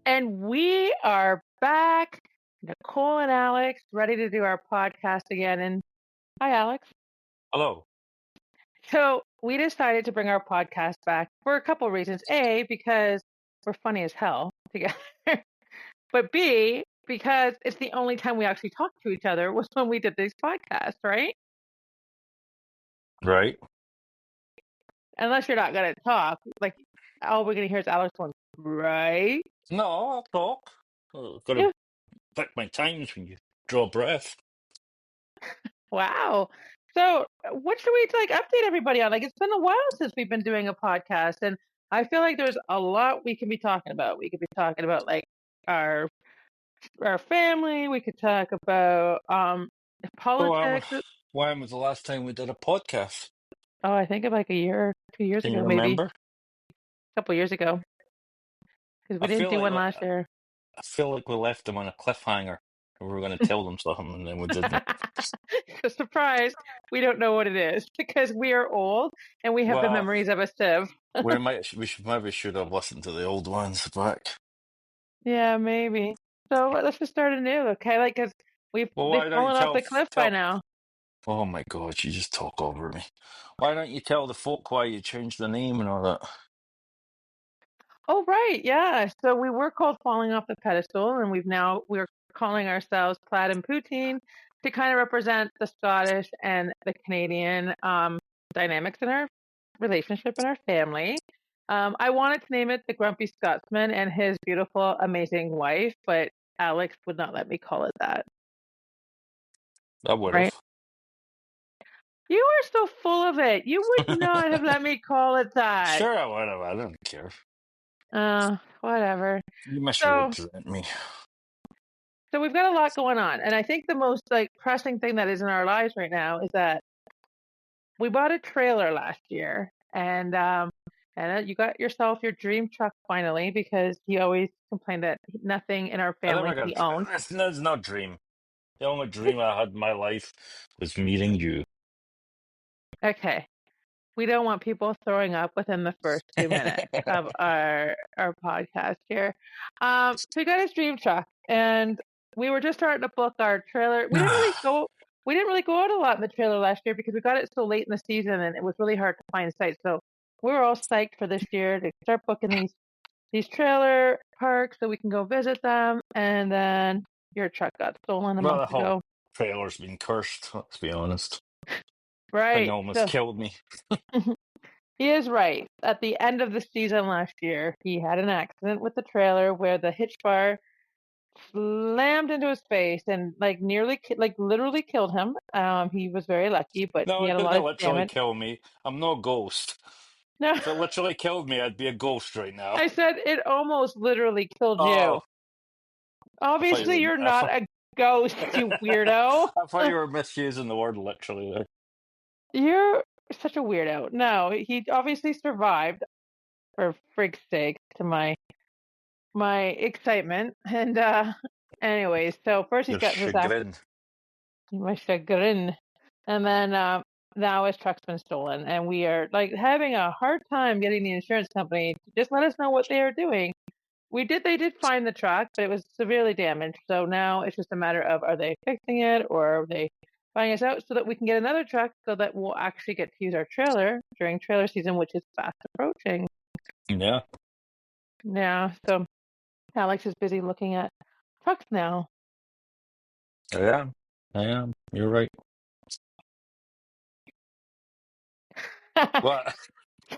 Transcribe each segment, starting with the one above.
And we are back, Nicole and Alex, ready to do our podcast again. And hi, Alex. Hello. So we decided to bring our podcast back for a couple of reasons. A, because we're funny as hell together. But B, because it's the only time we actually talk to each other was when we did these podcasts, right? Right. Unless you're not going to talk. Like, all we're going to hear is Alex going, right? No, I'll talk. Got to Yeah. pick my times when you draw breath. Wow. So, what should we update everybody on? Like, it's been a while since we've been doing a podcast, and I feel like there's a lot we can be talking about. We could be talking about like our family. We could talk about So, politics. when was the last time we did a podcast? Oh, I think of like a year, 2 years Can you ago, maybe remember? a couple years ago, because we I didn't feel do like one last year. I feel like we left them on a cliffhanger. We were going to tell them something, and then we didn't. Surprise! We don't know what it is because we are old and we have the Well, memories of a sieve. maybe should have listened to the old ones back. Yeah, maybe. So let's just start anew, okay? Like, because Well, they've why don't you fallen off the cliff by tell? now. Oh my God, you just talk over me. Why don't you tell the folk why you changed the name and all that? Oh, right, yeah. So we were called Falling Off the Pedestal, and we're calling ourselves Plaid and Poutine to kind of represent the Scottish and the Canadian dynamics in our relationship and our family. I wanted to name it the Grumpy Scotsman and his beautiful, amazing wife, but Alex would not let me call it that. I would Right? have. You are so full of it. You would not have let me call it that. Sure, I would have. I don't care. Whatever. You So, misrepresent me. so we've got a lot going on, and I think the most pressing thing that is in our lives right now is that we bought a trailer last year, and you got yourself your dream truck finally because he always complained that nothing in our I never family he got. owned. That's no dream. The only dream I had in my life was meeting you. Okay, we don't want people throwing up within the first 2 minutes of our podcast here. So we got his dream truck, and we were just starting to book our trailer. We didn't really go. We didn't really go out a lot in the trailer last year because we got it so late in the season, and it was really hard to find sites. So we were all psyched for this year to start booking these trailer parks so we can go visit them. And then your truck got stolen a Well, month the whole ago, trailer's been cursed. Let's be honest. Thing right? almost So killed me. he is right. At the end of the season last year, he had an accident with the trailer where the hitch bar slammed into his face and literally killed him. He was very lucky, but No, he it had a didn't lot of literally damage. kill me. I'm no ghost. No, If it literally killed me, I'd be a ghost right now. I said it almost literally killed you. Oh, I thought you Obviously, were. you're not a ghost, you weirdo. I thought you were misusing the word literally there. You're such a weirdo. No, he obviously survived, for frig's sake, to my excitement. And anyways, so first he's Your got this accident, chagrin. my chagrin, and then now his truck's been stolen, and we are having a hard time getting the insurance company to just let us know what they are doing. They did find the truck, but it was severely damaged. So now it's just a matter of, are they fixing it or are they buying us out so that we can get another truck so that we'll actually get to use our trailer during trailer season, which is fast approaching. Yeah. Yeah, so Alex is busy looking at trucks now. I am. You're right. What?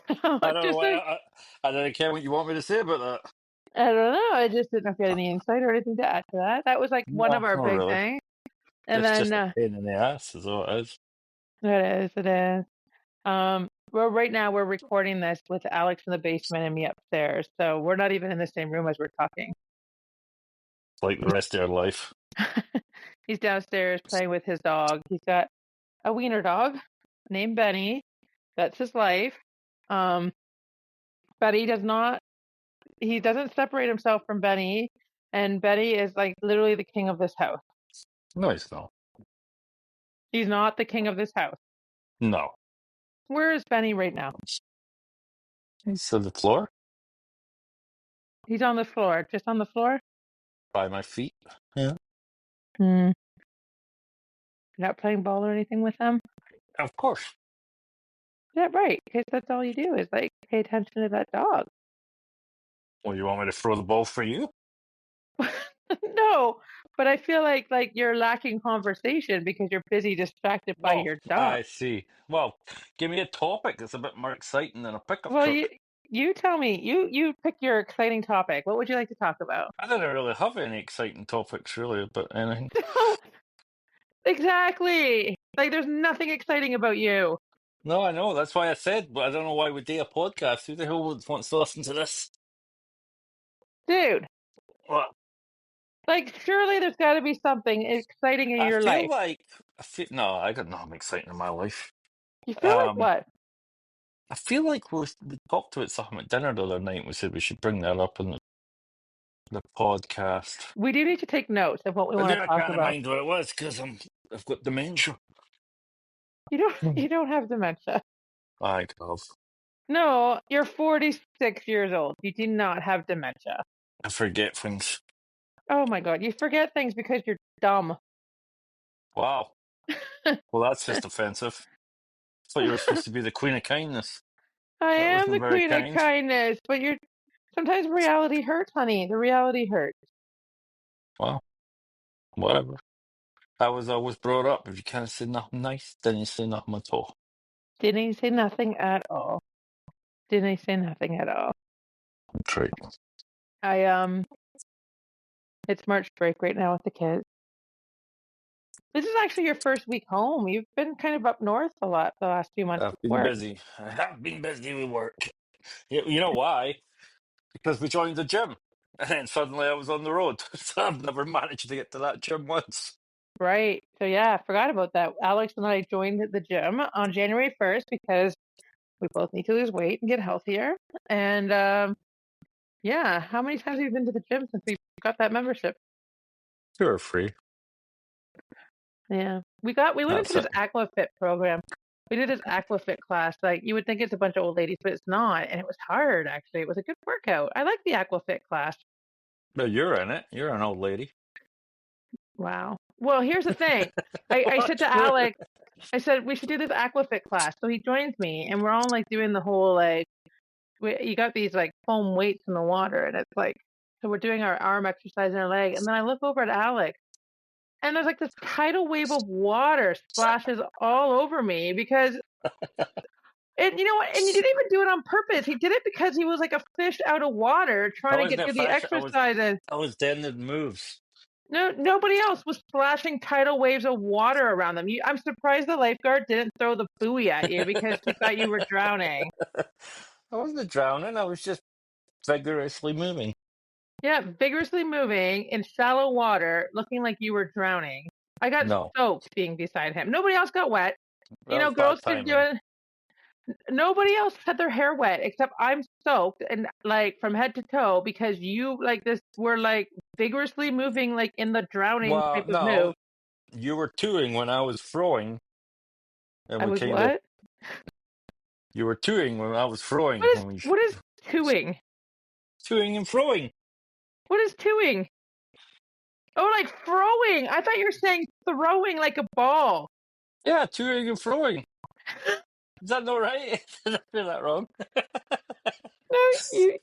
I don't know Just why. I don't care what you want me to say about that. I don't know. I just didn't know if you had any insight or anything to add to that. That was one of No, our not big really. things. And It's then just a pain in the ass, is all it is. it is. Well, right now we're recording this with Alex in the basement and me upstairs, so we're not even in the same room as we're talking. It's like the rest of your life. He's downstairs playing with his dog. He's got a wiener dog named Benny. That's his life. Um, but he doesn't separate himself from Benny, and Benny is literally the king of this house. No, it's not. He's not the king of this house. No. Where is Benny right now? He's on the floor. He's on the floor. Just on the floor? By my feet. Yeah. Hmm. You're not playing ball or anything with him? Of course. Yeah, right. Because that's all you do is like pay attention to that dog. Well, you want me to throw the ball for you? No, but I feel like you're lacking conversation because you're busy distracted by Oh, your dog. I see. Well, give me a topic that's a bit more exciting than a pickup Well, truck. you tell me. You pick your exciting topic. What would you like to talk about? I didn't really have any exciting topics really about anything. No, exactly. Like there's nothing exciting about you. No, I know. That's why I said, but I don't know why we do a podcast. Who the hell wants to listen to this? Dude, What? like surely there's got to be something exciting in I your feel life. like no, I got nothing exciting in my life. You feel like Um, what? I feel like we talked about something at dinner the other night. We said we should bring that up in the podcast. We do need to take notes of what we But want then to I talk can't about. mind what it was because I've got dementia. You don't you don't have dementia. I have. No, you're 46 years old. You do not have dementia. I forget things. Oh my God, you forget things because you're dumb. Wow. Well, that's just offensive. I thought you were supposed to be the queen of kindness. I That am wasn't the very queen of kind. kindness, but you're sometimes reality hurts, honey. The reality hurts. Well, whatever. I was always brought up. If you can't say nothing nice, then you say nothing at all. Didn't he say nothing at all? Didn't he say nothing at all? That's right. I it's March break right now with the kids. This is actually your first week home. You've been kind of up north a lot the last few months I've with been work. busy. I have been busy with work. You know why? Because we joined the gym. And then suddenly I was on the road. So I've never managed to get to that gym once. Right. So yeah, I forgot about that. Alex and I joined the gym on January 1st because we both need to lose weight and get healthier. And yeah, how many times have you been to the gym since we got that membership? You're free. Yeah. We went into That's this it. Aquafit program. We did this Aquafit class. Like you would think it's a bunch of old ladies, but it's not. And it was hard actually. It was a good workout. I like the Aquafit class. No, you're in it. You're an old lady. Wow. Well, here's the thing. I said What's to true? Alex, I said we should do this Aquafit class. So he joins me and we're all like doing the whole like you got these like foam weights in the water and it's like so we're doing our arm exercise in our leg and then I look over at Alex and there's like this tidal wave of water splashes all over me because and you know what and he didn't even do it on purpose. He did it because he was like a fish out of water I trying to wasn't get a through the fashion. exercise and I was doing the moves. no nobody else was splashing tidal waves of water around them. I'm surprised the lifeguard didn't throw the buoy at you because he thought you were drowning. I wasn't drowning. I was just vigorously moving. Yeah, vigorously moving in shallow water, looking like you were drowning. I got No, soaked being beside him. Nobody else got wet. You that know, was bad girls can do timing. it. Nobody else had their hair wet except I'm soaked and like from head to toe because you like this were like vigorously moving like in the drowning Well, type of no, move. you were tooing when I was throwing, and I we was kind of. what? You were tooing when I was throwing. When we What is tooing? tooing and throwing. What is tooing? Oh, like throwing. I thought you were saying throwing like a ball. Yeah, tooing and throwing. Is that not right? Did I say that wrong? No,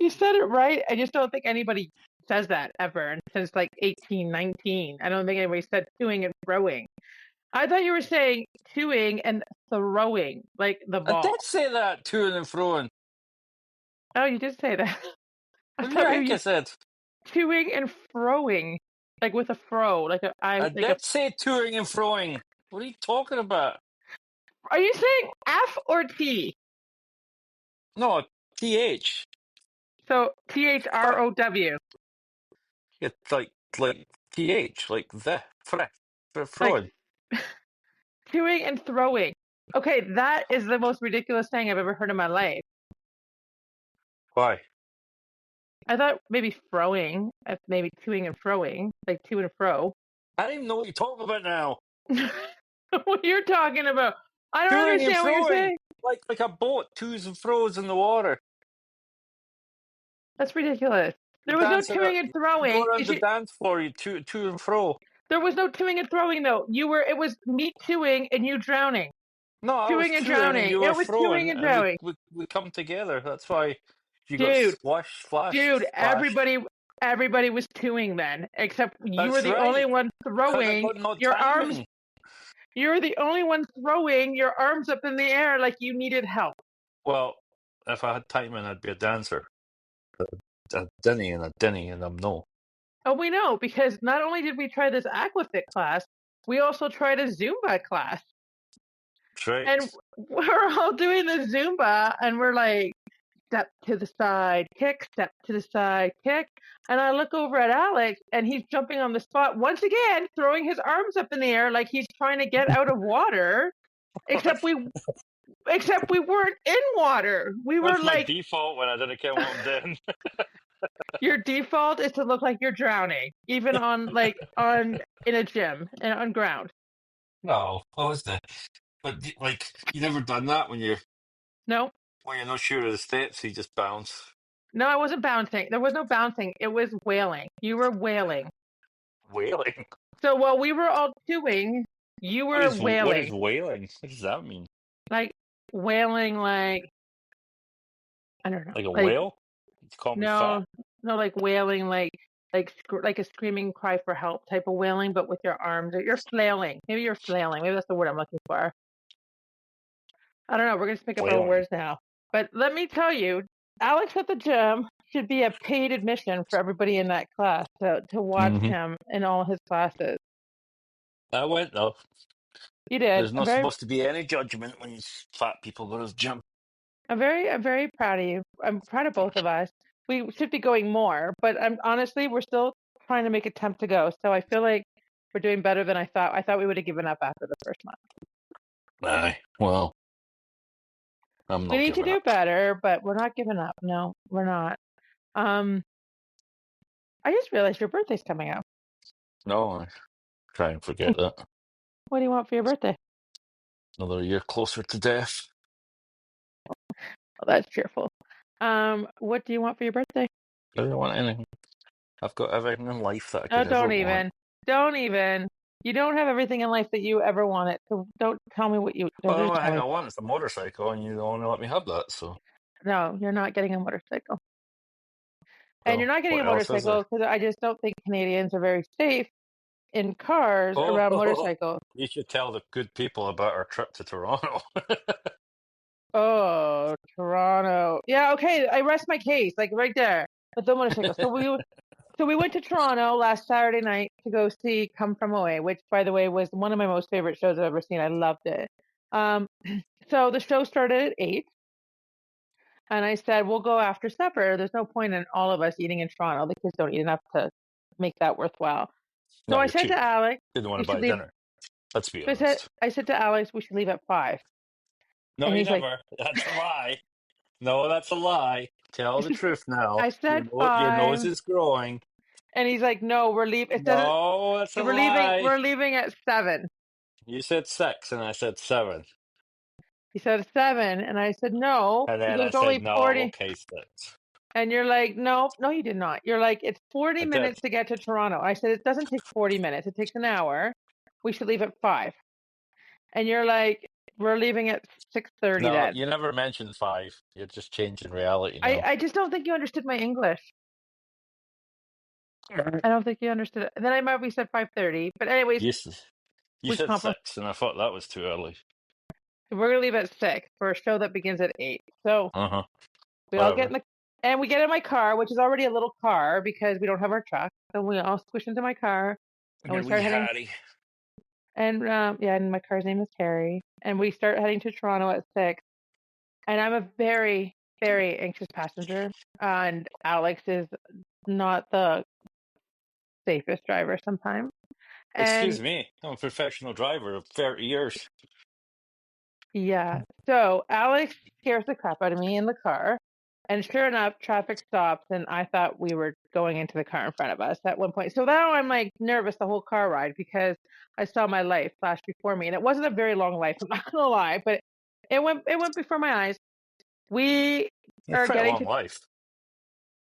you said it right. I just don't think anybody says that ever. And since like 1819, I don't think anybody said twoing and throwing. I thought you were saying twoing and throwing, like the I ball. did say that, tooing and throwing. Oh, you did say that. I What do you thought maybe think I you said? twoing and froing, like with a fro, like a I I like a. did say touring and throwing. What are you talking about? Are you saying F or T? No, TH. So THROW, It's like TH, like the for like throwing. twoing and throwing. Okay, that is the most ridiculous thing I've ever heard in my life. Why? I thought maybe froing, maybe toing and froing, like to and fro. I don't even know what you're talking about now. What you're talking about? I don't Touring and understand what you're throwing, saying. like a boat, twos and fro's in the water. That's ridiculous. There was no dancing. toing and You go throwing. around the dance floor, you to and fro. There was no toing and throwing though. It was me toing and you drowning. No, I was Toing and toing and drowning. you were It was toing throwing, and and we, drowning. we we come together. That's why you got Dude, splashed. everybody was toing then, except you were That's the only right. one Because I throwing got no your arms. timing. You were the only one throwing your arms up in the air like you needed help. Well, if I had timing, I'd be a dancer. A Denny and a Denny, and I'm no. Oh, we know, because not only did we try this aquafit class, we also tried a Zumba class. That's right. And we're all doing the Zumba, and we're like, step to the side, kick, step to the side, kick. And I look over at Alex, and he's jumping on the spot once again, throwing his arms up in the air like he's trying to get out of water. Except we weren't in water. We were That's my like, default when I didn't care what I'm doing. your default is to look like you're drowning, even in a gym and on ground. No, what was that? But like, you never done that when you're No, not sure of the steps. You just bounce. no, I wasn't bouncing. There was no bouncing. It was wailing. You were wailing. Wailing. So while we were all doing, you were What is wailing. wailing? What does that mean? Like wailing, like I don't know, Like a like whale? You call me fat? no, no, like wailing, like a screaming cry for help type of wailing, but with your arms. Or you're flailing. Maybe you're flailing. Maybe that's the word I'm looking for. I don't know. We're gonna pick up our Wailing. words now. But let me tell you, Alex at the gym should be a paid admission for everybody in that class to watch Mm-hmm. him in all his classes. I went though. You did. There's not supposed to be any judgment when fat people go to the gym. I'm very proud of you. I'm proud of both of us. We should be going more, but honestly, we're still trying to make an attempt to go. So I feel like we're doing better than I thought. I thought we would have given up after the first month. Aye. Well, I'm We not need to giving do up. better, but we're not giving up. No, we're not. Um, I just realized your birthday's coming up. No, I try and forget that. What do you want for your birthday? Another year closer to death. Oh, that's cheerful. What do you want for your birthday? I don't want anything. I've got everything in life that I Oh, could ever want. don't even. You don't have everything in life that you ever wanted. So don't tell me what you. Well, the Don't only tell thing me. I want is a motorcycle, and you don't want to let me have that. So, No, you're not getting a motorcycle. And you're well, not getting a what else is motorcycle there? because I just don't think Canadians are very safe in cars around Oh, motorcycles. you should tell the good people about our trip to Toronto. Oh, Toronto. Yeah, okay. I rest my case, like right there with the motorcycle. So we went to Toronto last Saturday night to go see Come From Away, which, by the way, was one of my most favorite shows I've ever seen. I loved it. So the show started at 8, and I said, we'll go after supper. There's no point in all of us eating in Toronto. The kids don't eat enough to make that worthwhile. So No, I you're said to cheap. Alex, Didn't want we to should buy leave. dinner. Let's be So honest. I said to Alex, we should leave at 5. No, And you he's like, never. That's a lie. No, that's a lie. Tell the truth now. I said Your nose 5. is growing. And he's like, no, we're leaving. It doesn't. No, that's a We're leaving. lie. We're leaving at 7. You said 6, and I said 7. He said 7, and I said no And then because I it's said, only no, 40. okay, 6. And you're like, no, no, you did not. You're like, it's 40 I did. minutes to get to Toronto. I said it doesn't take 40 minutes. It takes an hour. We should leave at 5. And you're like, we're leaving at 6:30 No, then. you never mentioned 5. You're just changing reality now. I just don't think you understood my English. I don't think you understood it. Then I might have said 5:30. But anyways, You we said compromised. 6, and I thought that was too early. We're gonna leave at 6 for a show that begins at 8. So Uh-huh. we all get Whatever. in and we get in my car, which is already a little car because we don't have our truck. So we all squish into my car and we Your start wee heading. Harry. And yeah, and my car's name is Harry. And we start heading to Toronto at 6. And I'm a very, very anxious passenger. And Alex is not the safest driver sometimes. Excuse And me. I'm a professional driver of 30 years. yeah, so Alex scares the crap out of me in the car. And sure enough, traffic stops, and I thought we were going into the car in front of us at one point. So now I'm like nervous the whole car ride because I saw my life flash before me, and it wasn't a very long life. I'm not gonna lie, but it went before my eyes. We It's are quite a getting long to life.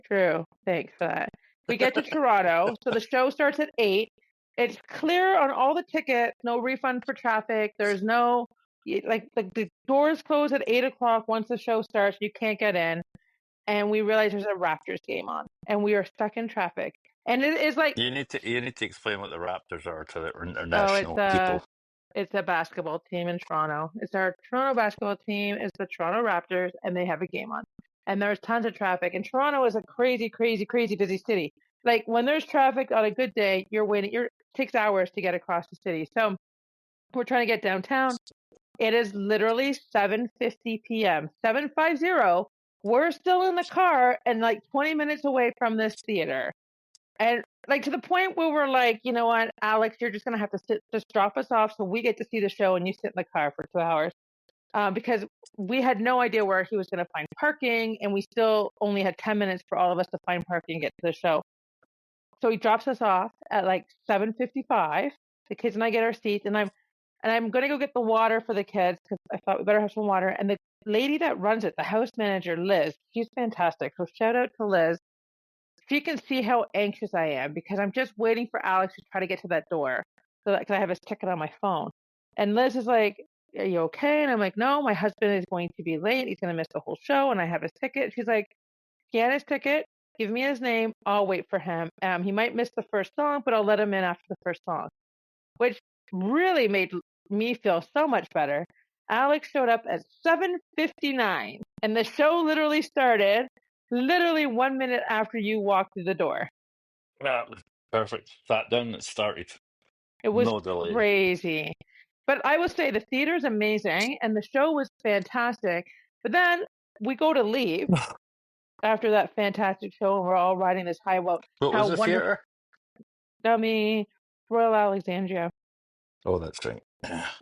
true. Thanks for that. We get to Toronto, so the show starts at 8. It's clear on all the tickets, no refund for traffic. There's no the doors close at 8 o'clock. Once the show starts, you can't get in. And we realize there's a Raptors game on, and we are stuck in traffic. And it is like, You need to explain what the Raptors are to the oh, international people. it's a basketball team in Toronto. It's our Toronto basketball team. It's the Toronto Raptors, and they have a game on. And there's tons of traffic. And Toronto is a crazy, crazy, crazy busy city. Like when there's traffic on a good day, you're waiting. It takes hours to get across the city. So we're trying to get downtown. It is literally 7:50 p.m. 7:50. We're still in the car and like 20 minutes away from this theater. And like to the point where we're like, you know what, Alex, you're just gonna have to just drop us off so we get to see the show and you sit in the car for 2 hours. Because we had no idea where he was gonna find parking, and we still only had 10 minutes for all of us to find parking and get to the show. So he drops us off at like 7:55. The kids and I get our seats, and I'm gonna go get the water for the kids because I thought we better have some water. And the lady that runs it, the house manager, Liz, she's fantastic. So shout out to Liz. She can see how anxious I am because I'm just waiting for Alex to try to get to that door so that because I have his ticket on my phone. And Liz is like, "Are you okay?" And I'm like, "No, my husband is going to be late. He's going to miss the whole show, and I have his ticket." She's like, "Scan his ticket. Give me his name. I'll wait for him. He might miss the first song, but I'll let him in after the first song," which really made me feel so much better. Alex showed up at 7:59, and the show literally started literally 1 minute after you walked through the door. That was perfect. Sat down and started. It was No delay. crazy. But I will say the theater is amazing, and the show was fantastic. But then we go to leave after that fantastic show, and we're all riding this high. Well, What how was the wonderful! theatre? Dummy, Royal Alexandria. Oh, that's right.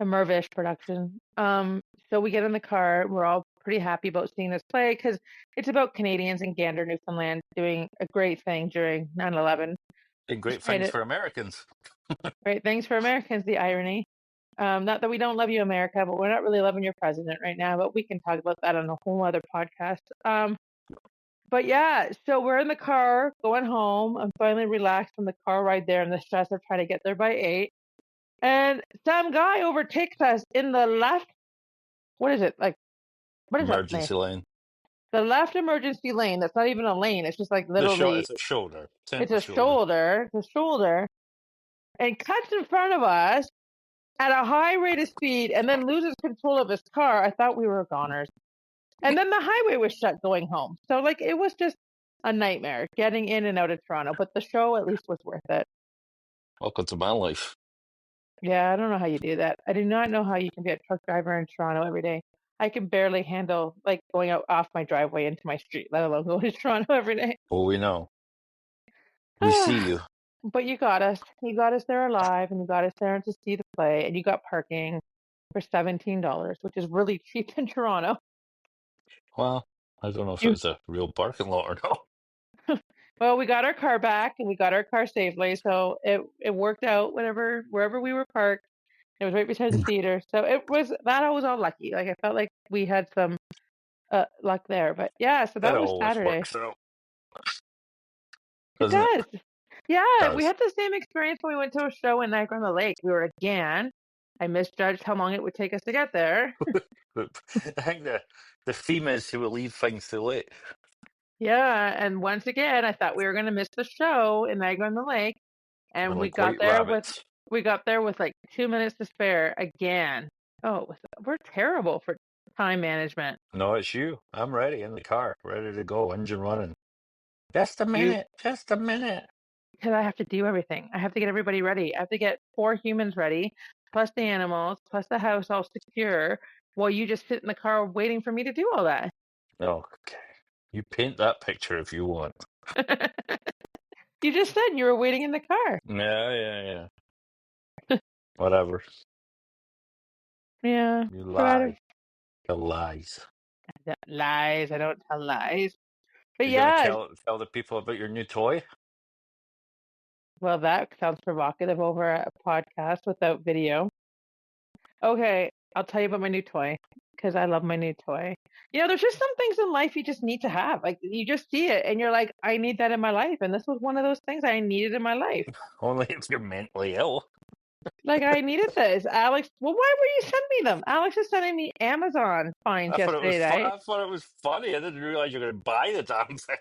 A Mervish production. So we get in the car. We're all pretty happy about seeing this play because it's about Canadians in Gander, Newfoundland, doing a great thing during 9/11. And great Despite things it, for Americans. great things for Americans. The irony. Not that we don't love you, America, but we're not really loving your president right now. But we can talk about that on a whole other podcast. But yeah, so we're in the car going home. I'm finally relaxed from the car ride there and the stress of trying to get there by 8. And some guy overtakes us in the left. What is it? Like, what is that lane? Emergency lane. The left emergency lane. That's not even a lane. It's just like The show literally, is a shoulder. it's Center a shoulder. shoulder. It's a shoulder. And cuts in front of us at a high rate of speed and then loses control of his car. I thought we were goners. And then the highway was shut going home. So, like, it was just a nightmare getting in and out of Toronto. But the show at least was worth it. Welcome to my life. Yeah, I don't know how you do that. I do not know how you can be a truck driver in Toronto every day. I can barely handle like going out off my driveway into my street, let alone going to Toronto every day. Oh, we know. We see you. But you got us. You got us there alive, and you got us there to see the play, and you got parking for $17, which is really cheap in Toronto. Well, I don't know if it You, was a real parking lot or not. well, we got our car back, and we got our car safely, so it worked out. Wherever we were parked, it was right beside the theater, so it was that I was all lucky. Like I felt like we had some luck there. But yeah, so That that was always Saturday. works out, It doesn't it? does. Yeah, we Does. had the same experience when we went to a show in Niagara-on-the-Lake. We were again. I misjudged how long it would take us to get there. But I think the theme is he will leave things too late. Yeah, and once again, I thought we were going to miss the show in Niagara-on-the-Lake, We're and like white rabbits. we got there with like 2 minutes to spare again. Oh, we're terrible for time management. No, it's you. I'm ready in the car, ready to go, engine running. Just a You minute. Just a minute. Because I have to do everything. I have to get everybody ready. I have to get 4 humans ready, plus the animals, plus the house all secure, while you just sit in the car waiting for me to do all that. Okay. You paint that picture if you want. You just said you were waiting in the car. Yeah. Whatever. Yeah. You So lie. The lies. lies. I don't tell lies. But You're gonna yeah, tell the people about your new toy? well, that sounds provocative over a podcast without video. Okay, I'll tell you about my new toy. because I love my new toy. There's just some things in life you just need to have. Like you just see it and you're like, I need that in my life. And this was one of those things I needed in my life. Only if you're mentally ill. Like I needed this. Alex, well, why were you sending me them? Alex is sending me Amazon finds I thought it was yesterday night. I thought it was funny. I didn't realize you were going to buy the damn thing.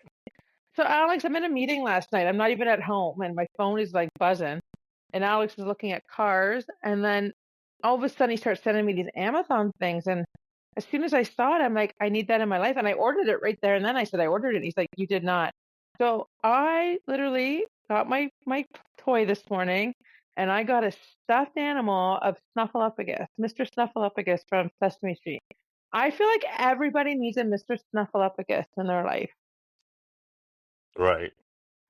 So Alex, I'm in a meeting last night. I'm not even at home and my phone is like buzzing. And Alex is looking at cars and then all of a sudden he starts sending me these Amazon things and as soon as I saw it, I'm like, I need that in my life. And I ordered it right there. And then I said, I ordered it. He's like, you did not. So I literally got my toy this morning and I got a stuffed animal of Snuffleupagus, Mr. Snuffleupagus from Sesame Street. I feel like everybody needs a Mr. Snuffleupagus in their life. Right.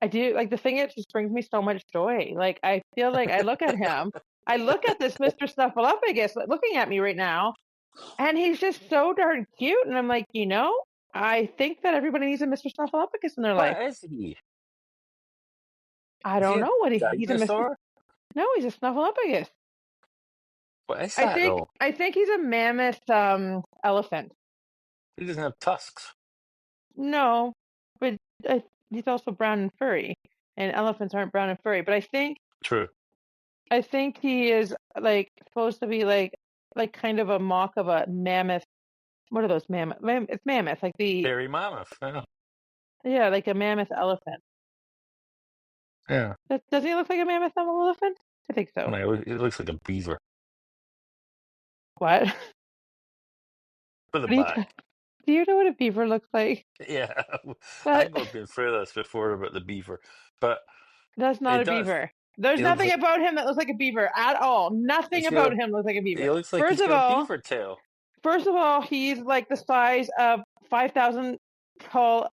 I do. Like the thing, it just brings me so much joy. Like I feel like I look at him. I look at this Mr. Snuffleupagus looking at me right now. And he's just so darn cute. And I'm like, I think that everybody needs a Mr. Snuffleupagus in their life. What is he? I Is he don't a know what he's a Mr. dinosaur? No, he's a Snuffleupagus. What is I that think though? I think he's a mammoth elephant. He doesn't have tusks. No, but he's also brown and furry, and elephants aren't brown and furry. But True. I think he is like supposed to be like kind of a mock of a mammoth. What are those mammoth? It's mammoth, like Hairy mammoth. yeah, like a mammoth elephant. Yeah. Does he look like a mammoth elephant? I think so. No, it looks like a beaver. What? For the What are you back. do you know what a beaver looks like? Yeah. I But think we've been through this before about the beaver. But that's not it a does. beaver. There's He looks nothing like about him that looks like a beaver at all. Nothing he's got about a him looks like a beaver. he looks like First he's of got a all, beaver tail. he's like the size of 5,000 tall,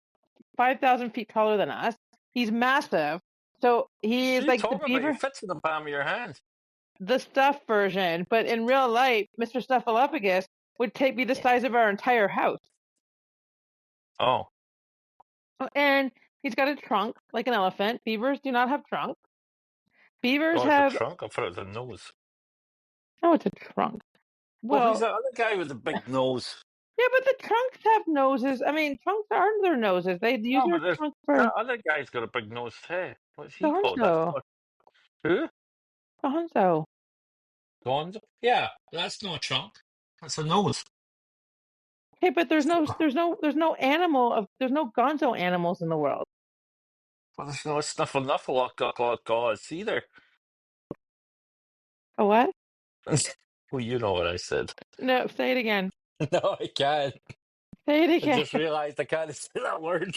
5,000 feet taller than us. He's massive. So he What is are you like the talking about? He beaver, fits in the palm of your hand. the stuffed version. But in real life, Mr. Snuffleupagus would be the size of our entire house. Oh. And he's got a trunk like an elephant. Beavers do not have trunks. Beavers Oh, it's a have trunk? I thought it was a nose. no, it's a trunk. Well, who's Well, that other guy with the big nose? yeah, but the trunks have noses. I mean, trunks are their noses. They use No, their but there's trunk for that other guy's got a big nose too. What's he called? That's Gonzo. not who? Gonzo. Gonzo? Yeah, that's not a trunk. That's a nose. Okay, but there's no animal of there's no Gonzo animals in the world. Well, there's no Snuffleupagus either. A what? Well, you know what I said. No, say it again. No, I can't. Say it I again. just realized I can't say that word.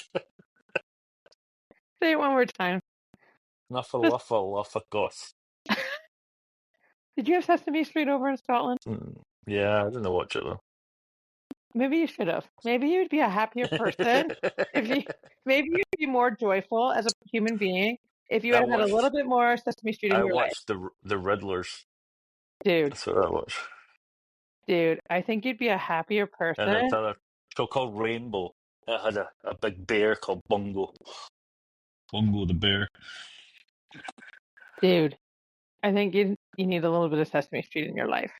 Say it one more time. Snuffleupagus. Did you have Sesame Street over in Scotland? Yeah, I didn't watch it though. Maybe you should have. Maybe you'd be a happier person if you. Maybe you'd be more joyful as a human being if you I had a little watched. bit more Sesame Street in I your life, watched the Riddlers. dude. That's what I watched. Dude, I think you'd be a happier And person. another show called Rainbow. It had a big bear called Bungo. Bungo the bear. Dude, I think you need a little bit of Sesame Street in your life.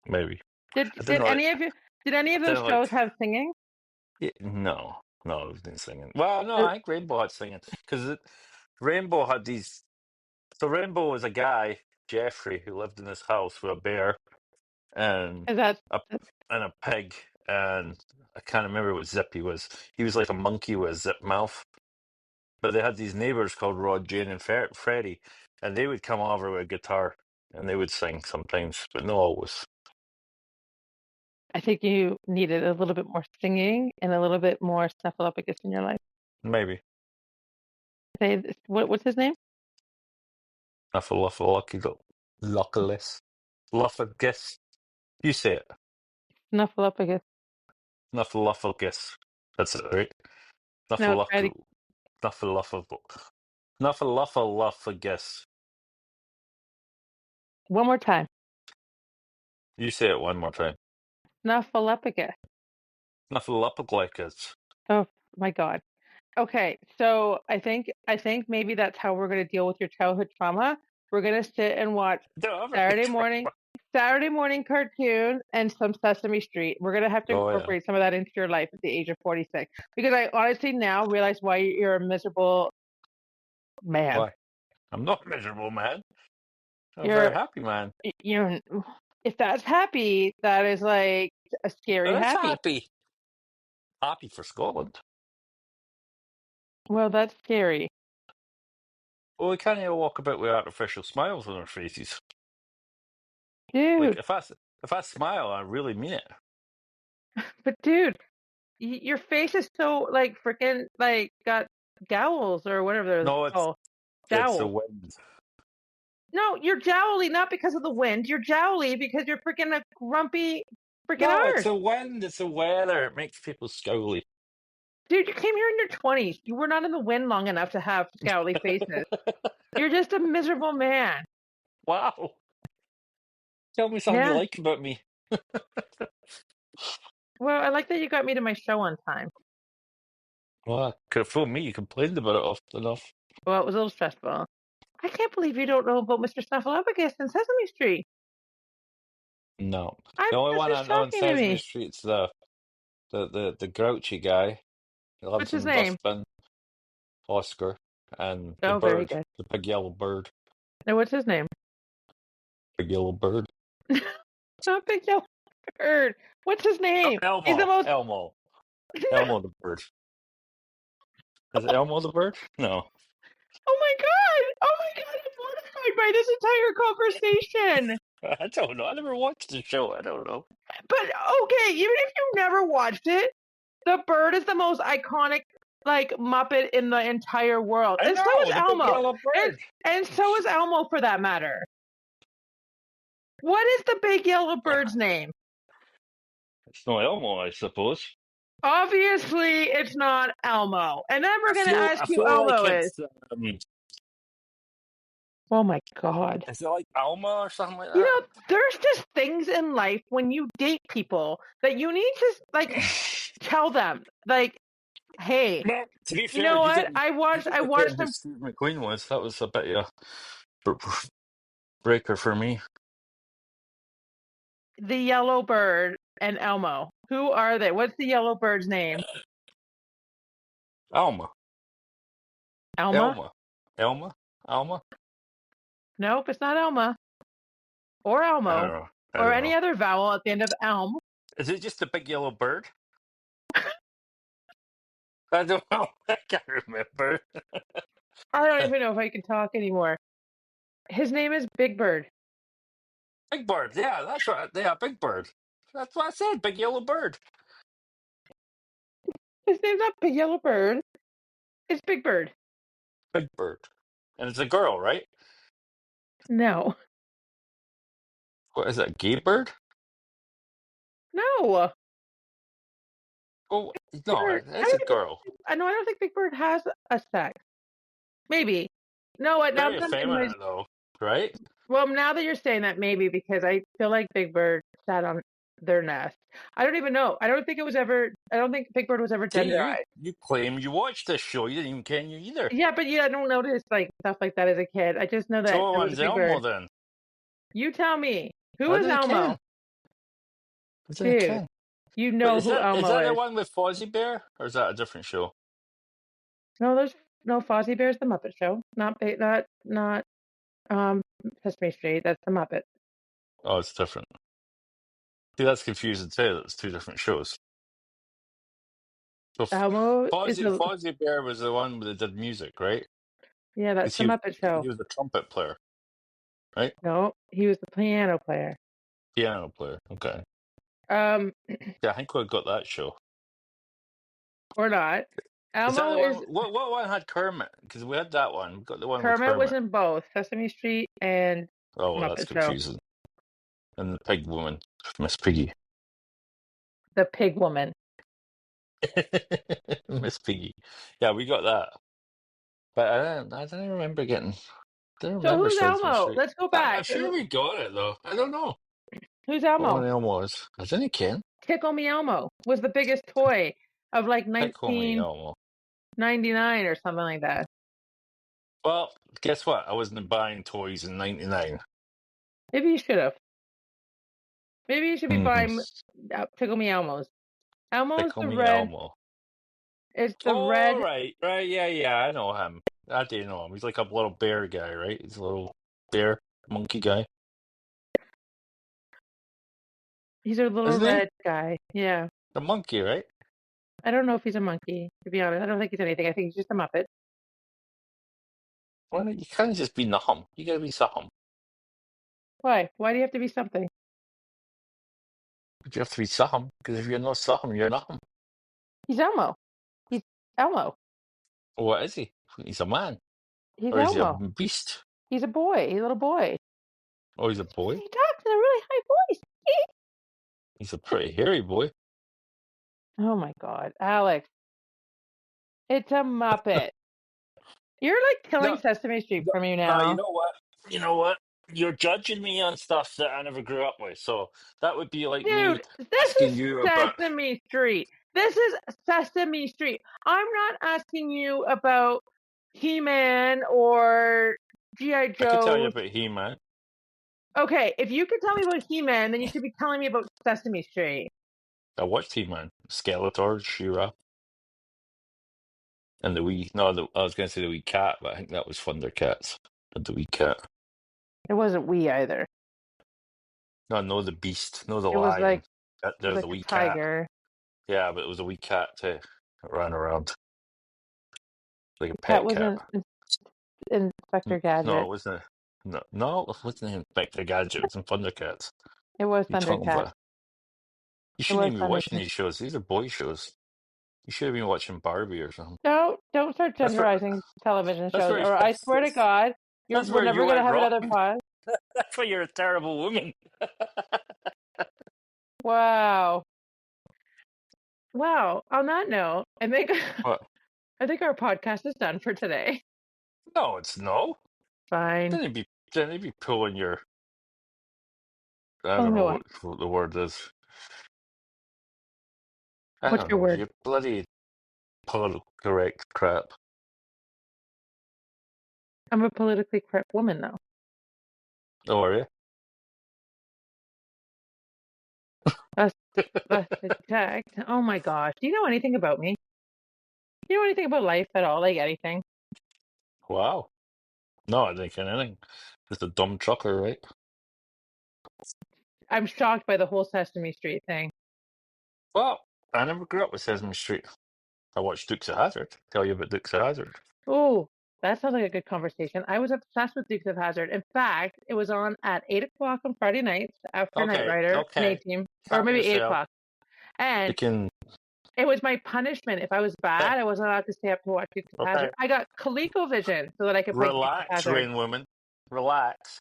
Maybe. Did I did didn't like. any of you did any of those Didn't shows like. have singing? No, no, it wasn't singing. Well, no, Uh, I think Rainbow had singing because Rainbow had these. So Rainbow was a guy, Jeffrey, who lived in this house with a bear and Is that a pig, and I can't remember what Zippy was. He was like a monkey with a zip mouth. But they had these neighbors called Rod, Jane, and Freddie, and they would come over with a guitar and they would sing sometimes, but not always. I think you needed a little bit more singing and a little bit more Snuffleupagus in your life. Maybe. What's his name? Luckless. Luffagus. You say it. Snuffleupagus. Snuffleupagus. That's it, right? No, try to Snuffleupagus. one more time. You say it one more time. Snuffleupagus. Snuffleupagus. Oh my God. Okay, so I think maybe that's how we're gonna deal with your childhood trauma. We're gonna sit and watch Don't have a Saturday trauma. morning. Saturday morning cartoon and some Sesame Street. We're gonna have to Oh yeah. incorporate some of that into your life at the age of 46, because I honestly now realize why you're a miserable man. Why? I'm not miserable, man. I'm a very You're happy man. you're if that's happy, that is like a scary But it's happy. happy. Happy for Scotland. Well, that's scary, Well, we can't even walk about with artificial smiles on our faces. Like dude. if I smile, I really mean it. But dude, your face is so like freaking like got jowls or whatever they're No, called. it's the Jowls. wind. No, you're jowly not because of the wind. You're jowly because you're freaking a grumpy freaking No, it's arse. the wind. It's the weather. It makes people scowly. Dude, you came here in your 20s. You were not in the wind long enough to have scowly faces. You're just a miserable man. Wow. Tell me something you Yeah. like about me. Well, I like that you got me to my show on time. Well, could have fooled me. You complained about it often enough. Well, it was a little stressful. I can't believe you don't know about Mr. Snuffleupagus and Sesame Street. No. I The only This one is I know in shocking to Sesame me. Street's the grouchy guy. He What's lives his in the name? dustbin, Oscar, and the Oh, very bird, good. the big yellow bird. Now, what's his name? Big yellow bird. Not Big Yellow Bird. What's his Oh, name? He's the Elmo. most. Elmo. Elmo the bird. Is it Elmo the bird? No. Oh my god! Oh my god! I'm mortified by this entire conversation. I don't know. I never watched the show. I don't know. But okay, even if you never watched it, the bird is the most iconic like Muppet in the entire world, I and so is know, the big Elmo, yellow and bird. and so is Elmo for that matter. What is the big yellow bird's name? It's no Elmo, I suppose. Obviously, it's not Elmo, and then we're gonna ask I who feel like Elmo is. it's Oh my god. is it like Alma or something like You that? know, there's just things in life when you date people that you need to like tell them, like, hey, Well, to be you fair, know what? I you watched I didn't tell watched him who some Steve McQueen was. That was a bit of a breaker for me. the yellow bird and Elmo. Who are they? What's the yellow bird's name? Alma. Elma? Elma. Elma? Alma? Nope, it's not Elma or I don't Elmo know. I or don't any know. other vowel at the end of elm. Is it just a big yellow bird? I don't know. I can't remember. I don't even know if I can talk anymore. His name is Big Bird. Big bird. Yeah, that's right. Yeah, big bird. That's what I said. Big yellow bird. His name's not Big Yellow Bird. It's Big Bird. Big bird. And it's a girl, right? No. What is that? Gay bird? No. Oh no, Bird. it's a girl. I know. I don't think Big Bird has a sex. Maybe. No. What now? Very That I'm effeminate though, right? well, now that you're saying that, maybe because I feel like Big Bird sat on their nest. I don't even know. I don't think it was ever. I don't think Big Bird was ever See, genderized. you claim you watched this show. You didn't even can you either. Yeah, but yeah, I don't notice like stuff like that as a kid. I just know that So there was a one's Big Elmo Bird. then. You tell me, who I is didn't Elmo, can. I didn't dude? can. You But know who is Elmo that the is. one with Fozzie Bear, or is that a different show? No, there's no Fozzie Bear's the Muppet Show. Not Sesame Street. That's the Muppet. Oh, it's different. See, that's confusing too. That's two different shows. So Elmo is the Fozzie Bear was the one that did music, right? yeah, that's Because the Muppet Show. he was a trumpet player, right? No, he was the piano player. Piano player. Okay. Um, Yeah, I think we got that show. or not. Is that Elmo the one? is What one had Kermit? Because we had that one. We got the one with Kermit was Kermit. in both Sesame Street and Oh, well, that's Muppet Show. confusing. And the pig woman, Miss Piggy. The Pig Woman. Miss Piggy. Yeah, we got that. But I don't remember getting. I don't So remember who's Sesame Elmo? Street. Let's go I'm back. sure we got it though. I don't know Who's what Elmo? one Elmo was. I didn't ken. Tickle Me Elmo was the biggest toy of like Pickle me Elmo. 1999 or something like that. Well, guess what? I wasn't buying toys in '99. Maybe you should have. Maybe you should be buying Tickle Me Elmo's. Elmo's Tickle the Me red. Elmo. It's the Oh, red. right, yeah, I know him. I do know him. He's like a little bear guy, right? He's a little bear monkey guy, He's a little isn't he? red guy. Yeah. The monkey, right? I don't know if he's a monkey, to be honest. I don't think he's anything. I think he's just a Muppet. Well, you can't just be nothing. You gotta be something. Why? Why do you have to be something? But you have to be something, because if you're not something, you're nothing. He's Elmo. He's Elmo. What is he? He's a man. He's Or is he a Elmo. beast? He's a boy. He's a little boy. Oh, he's a boy? He talks in a really high voice. He's a pretty hairy boy. Oh my God, Alex. It's a Muppet. You're like killing No, Sesame Street from you no, you now. know what? You know what? You're judging me on stuff that I never grew up with. So that would be like me Dude, this asking is you about. Sesame Street. This is Sesame Street. I'm not asking you about He-Man or G.I. I could tell you Joe. about He-Man. Okay, if you can tell me about He-Man, then you should be telling me about Sesame Street. I watched He-Man, Skeletor, She-Ra, and the wee. No, I was going to say the wee cat, but I think that was Thundercats. And the wee cat. It wasn't we either. No, the beast. No, the It was lion. it was There's like the a wee cat. tiger. Yeah, but it was a wee cat too. That ran around like a The cat pet cat. wasn't Inspector No, Gadget. it wasn't. No, it wasn't Inspector Gadget. It was in Thundercats. It was You talking Thundercat. about? You It shouldn't was even be watching Thundercat. these shows. These are boy shows. You should have been watching Barbie or something. No, don't start That's where. genderizing television That's shows, where. or I swear to God, That's we're where you never gonna went have wrong. another pod. That's why you're a terrible woman. Wow. Wow. On that note, What? I think our podcast is done for today. No, it's no. Fine. Didn't be pulling your. I Tell don't me know what. what the word is. I What's don't your know. word? You bloody political correct crap. I'm a politically correct woman, though. Oh, are you? That's correct. Oh my gosh. Do you know anything about me? Do you know anything about life at all? Like anything? Wow. No, I think anything. Just a dumb trucker, right? I'm shocked by the whole Sesame Street thing. Well, I never grew up with Sesame Street. I watched Dukes of Hazzard. Tell you about Dukes of Hazzard. Oh, that sounds like a good conversation. I was obsessed with Dukes of Hazzard. In fact, it was on at 8 o'clock on Friday nights after Knight Rider and Okay. A-Team, or Calm maybe yourself. 8 o'clock. And You can. it was my punishment. If I was bad, I wasn't allowed to stay up to watch Dukes of Okay. Hazzard. I got ColecoVision so that I could play Dukes of Relax, Hazzard. Rain Woman. Relax.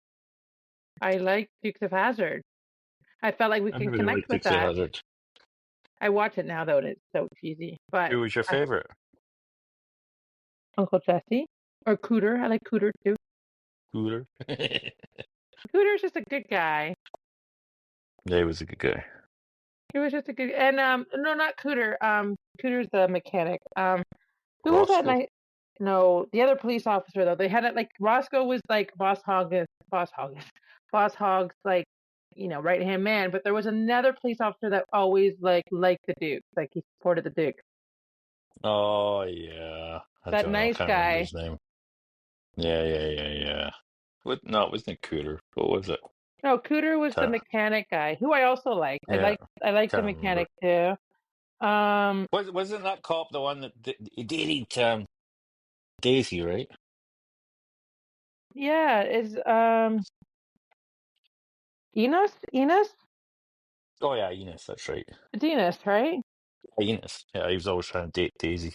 I like Dukes of Hazzard. I felt like we can connect with Dukes of that. Hazzard. I watch it now though, and it's so cheesy. But Who was your favorite? Uncle Jesse or Cooter. I like Cooter too. Cooter. Cooter's just a good guy. Yeah, he was a good guy. He was just a good, and no, not Cooter. Cooter's the mechanic. Who was that Roscoe. night? No, the other police officer though. They had it like Roscoe was like Boss Hogg's like, right hand man. But there was another police officer that always liked the Duke, like he supported the Duke. Oh, yeah. I That don't know. I nice can't remember guy. his name. Yeah. What? No, it wasn't Cooter. What was it? No, Cooter was the mechanic guy, who I also liked. Yeah, I liked the can't mechanic too. Wasn't that cop the one that he dated Daisy, right? Yeah, is Enos? Oh yeah, Enos. That's right. Enos, right? Enos. Yeah, he was always trying to date Daisy.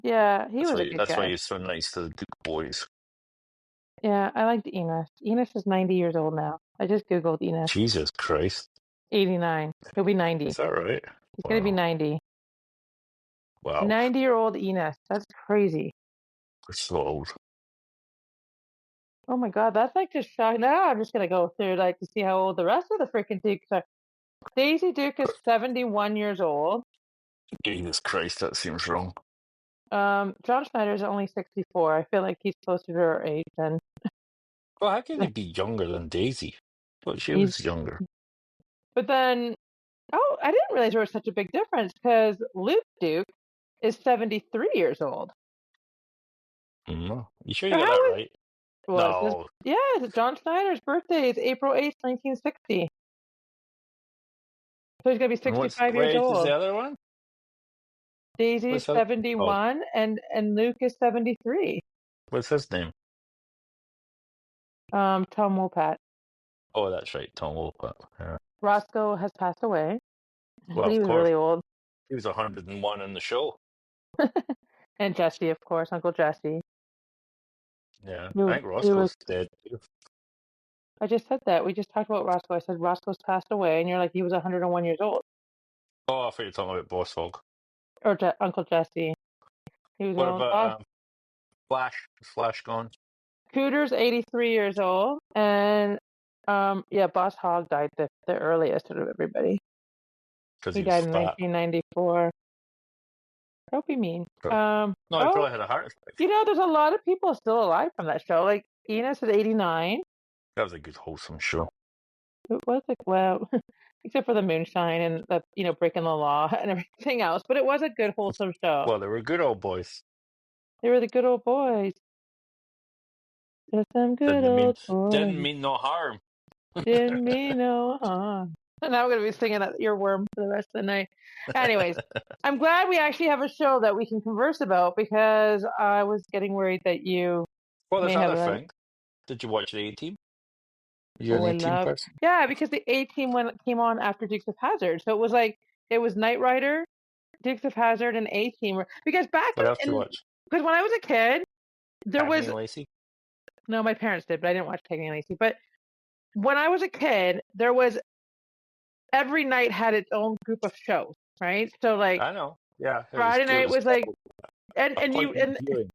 Yeah, he was a good That's why guy. he was so nice to the Duke boys. Yeah, I liked Enos. Enos is 90 years old now. I just Googled Enos. Jesus Christ. 89. He'll be 90. Is that right? He's going to be 90. Wow. 90-year-old Enos. That's crazy. We're so old. Oh my God, that's like just shocking. Now I'm just going to go through to see how old the rest of the freaking Dukes are. Daisy Duke is 71 years old. Jesus Christ, that seems wrong. John Schneider is only 64. I feel like he's closer to her age than. Well, how can he be younger than Daisy? But she was younger. But then, oh, I didn't realize there was such a big difference because Luke Duke is 73 years old. You sure you So got how that is right? well, it's No. John Snyder's birthday is April 8th, 1960. So he's gonna be And 65 what years age is old. the other one? Daisy's What's the other one called? 71 and Luke is 73. What's his name? Tom Wopat. Oh, that's right, Tom Wolpert. Yeah. Roscoe has passed away, Well, but he of was course. really old. He was 101 in the show. And Jesse, of course, Uncle Jesse. Yeah. I Who, think who was, Roscoe's dead too. I just said that. We just talked about Roscoe. I said Roscoe's passed away, and you're like, he was 101 years old. Oh, I thought you were talking about Boss Hog. Or Uncle Jesse. He was What old. Oh, about Flash? Is Flash gone? Cooter's 83 years old, and yeah, Boss Hogg died the earliest out of everybody. Because He he was died in fat. 1994. Don't be mean. No, he Oh, probably had a heart attack. there's a lot of people still alive from that show. Like Enos is 89. That was a good, wholesome show. It was like, well, except for the moonshine and the breaking the law and everything else. But it was a good wholesome show. Well, they were good old boys. They were the good old boys. Just some good old Didn't boys. mean no harm. Didn't mean no harm. And now I'm going to be singing that earworm for the rest of the night. Anyways, I'm glad we actually have a show that we can converse about because I was getting worried that you Well, there's may have another another. thing. Did you watch the A-Team? You're Oh, an I A-Team love. person? Yeah, because the A-Team came on after Dukes of Hazzard, so it was Knight Rider, Dukes of Hazzard, and A-Team. Because back What else do you in watch? because when I was a kid, there Cagney was and Lacey? no, my parents did, but I didn't watch Cagney and Lacey. But when I was a kid, there was every night had its own group of shows, right? So like I know. Yeah, Friday it night was was like and you appointment and viewing.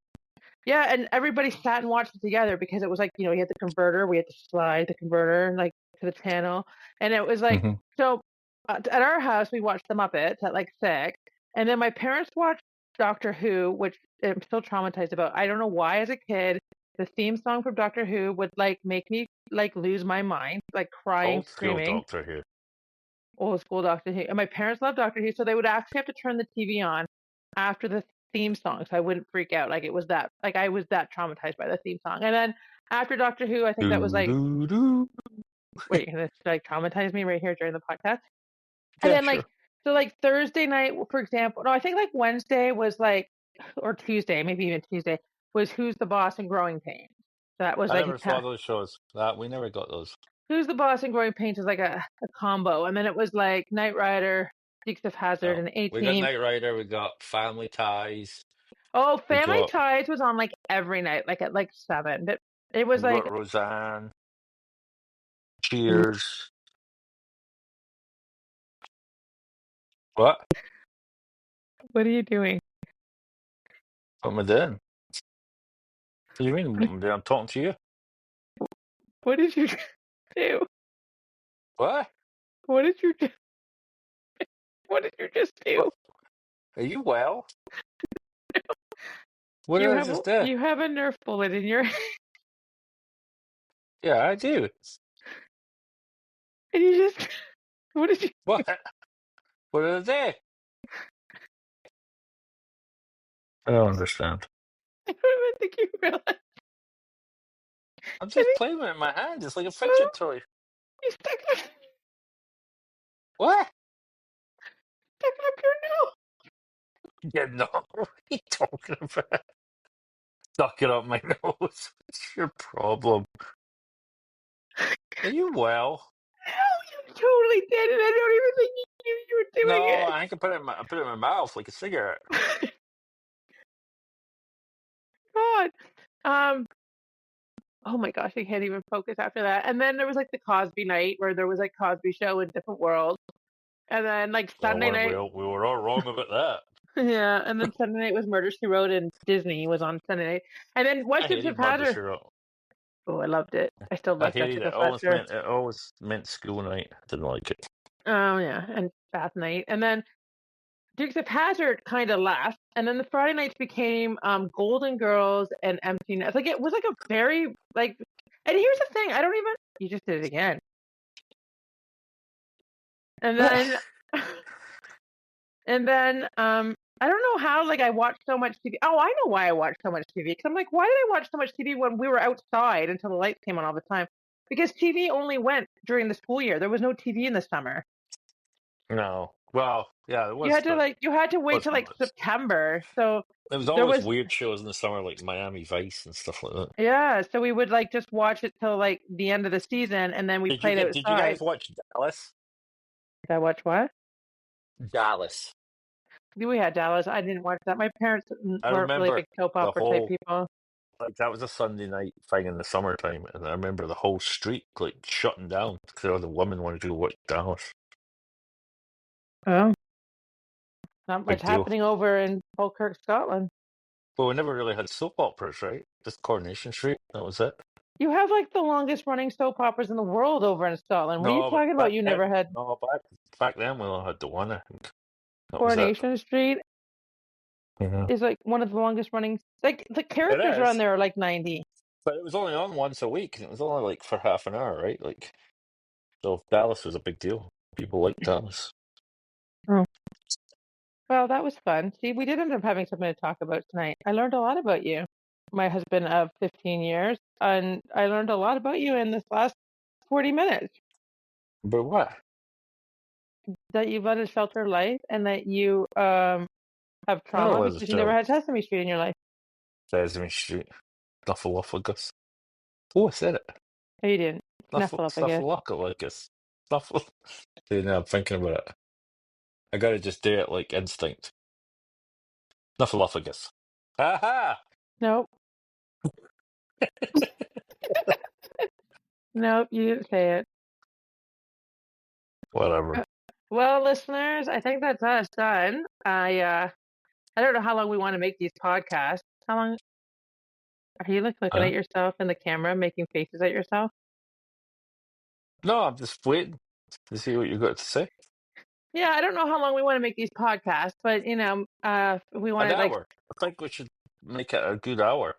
yeah, and everybody sat and watched it together because it was like, you had the converter, we had to slide the converter like to the channel, and it was like Mhm. so at our house we watched the Muppets at like 6, and then my parents watched Doctor Who, which I'm still traumatized about. I don't know why as a kid the theme song from Doctor Who would like make me like lose my mind, like crying, Old school screaming. Doctor Who. Old school Doctor Who. And my parents loved Doctor Who, so they would actually have to turn the TV on after the theme song so I wouldn't freak out. Like it was that like I was that traumatized by the theme song. And then after Doctor Who, I think that was like Doo, doo. wait, you're gonna like traumatize me right here during the podcast? And Yeah, then sure. like so like Thursday night, for example, no, I think like Wednesday was like or Tuesday, maybe even Tuesday, was Who's the Boss and Growing Pains. So that was I like never saw those shows. That we never got those. Who's the Boss and Growing Pains was like a combo. And then it was like Knight Rider, Dukes of Hazzard, No. and We got A-Team. Knight Rider, we got Family Ties, Oh, we Family got Ties was on like every night, like at like 7. But it was like, Roseanne, Cheers. What? what are you doing? What am I doing? What do you mean? I'm talking to you. What did you do? What? What did you do? What did you just do? What? Are you well? What did I just do? You have a Nerf bullet in your Yeah, I do. and you just what did you What? What did I do? I don't understand. I don't even think you realize. I'm I just think playing with it in my hand. It's like a well, fidget toy. you What? stuck up your nose. Yeah, no. What are you talking about? Stuck it up my nose. What's your problem? Are you well? No, you totally did, and I don't even think you knew you were doing No, it. I think I put it in my mouth like a cigarette. God. Um, oh my gosh, I can't even focus after that. And then there was like the Cosby night where there was like Cosby show in different worlds. And then like Well, Sunday weren't we night, all, we were all wrong about that. yeah. And then Sunday night was Murder She Wrote, and Disney was on Sunday night. And then I what Dukes of hated Murder, Hazzard? She Wrote. Oh, I loved it. I still I love hated Jessica it. Fletcher. It always meant school night. I didn't like it. Oh yeah, and Bath Night. And then Dukes of Hazzard kind of left, and then the Friday nights became Golden Girls and Empty Nest. Like it was like a very like. And here's the thing: I don't even. You just did it again. And then and then I don't know how I watched so much TV. Oh, I know why I watched so much TV. Because I'm like, why did I watch so much TV when we were outside until the lights came on all the time? Because TV only went during the school year. There was no TV in the summer. No. Well, yeah, it You was, had but to wait was till September. So it was there always was weird shows in the summer, like Miami Vice and stuff like that. yeah. So we would just watch it till the end of the season, and then we played Did you outside. guys watch Dallas? Did I watch what? Dallas. We had Dallas. I didn't watch that. My parents I weren't really remember big soap the opera type whole people. like that was a Sunday night thing in the summertime, and I remember the whole street like shutting down because all the women wanted to go watch Dallas. Oh, not much Big deal. happening over in Falkirk, Scotland. Well, we never really had soap operas, right? Just Coronation Street. That was it. You have the longest running soap operas in the world over in Scotland. What are you No, but talking about? You then, never had no, back then we only had the one. I think that was it. Coronation Street Yeah. is one of the longest running. The It characters are on is, there are 90. but it was only on once a week, and it was only like for half an hour, right? Like, so Dallas was a big deal. People liked Dallas. Oh. Well, that was fun. See, we did end up having something to talk about tonight. I learned a lot about you, my husband of 15 years, and I learned a lot about you in this last 40 minutes. But what? That you've led a sheltered life and that you have Oh, trauma it was because you never had Sesame Street in your life. Sesame Street. Snuffleupagus. Oh, I said it. No, you didn't. Snuffleupagus. Snuffleupagus. Snuffle. See, now I'm thinking about it. I gotta just do it like instinct. Snuffleupagus. Aha! Nope. Nope, you didn't say it. Whatever. Well, listeners, I think that's us done. I don't know how long we want to make these podcasts. How long are you looking Huh? at yourself in the camera, making faces at yourself? No, I'm just waiting to see what you got to say. Yeah, I don't know how long we want to make these podcasts, but we want An to hour. I think we should make it a good hour.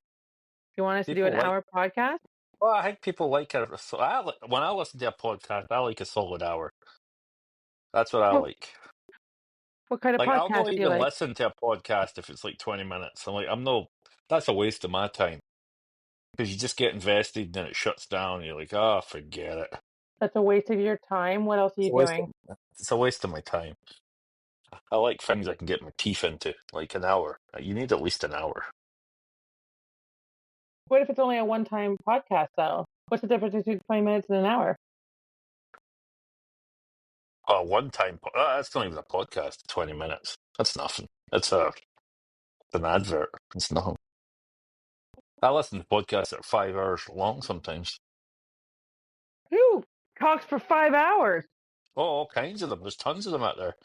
you want us to do an People like. hour podcast? Well, I think people like it. So when I listen to a podcast, I like a solid hour. That's what I What, like. what kind of Like, I'll podcast not do you even like? listen to a podcast if it's like 20 minutes. I'm no, that's a waste of my time. Because you just get invested and then it shuts down. And you're like, oh, forget it. That's a waste of your time. What else are It's you a waste doing? it's a waste of my time. I like things I can get my teeth into, like an hour. You need at least an hour. What if it's only a one-time podcast, though? What's the difference between 20 minutes and an hour? Oh, one time, that's not even a podcast, 20 minutes. That's nothing. It's an advert. It's nothing. I listen to podcasts that are 5 hours long sometimes. Who talks for 5 hours? Oh, all kinds of them. There's tons of them out there.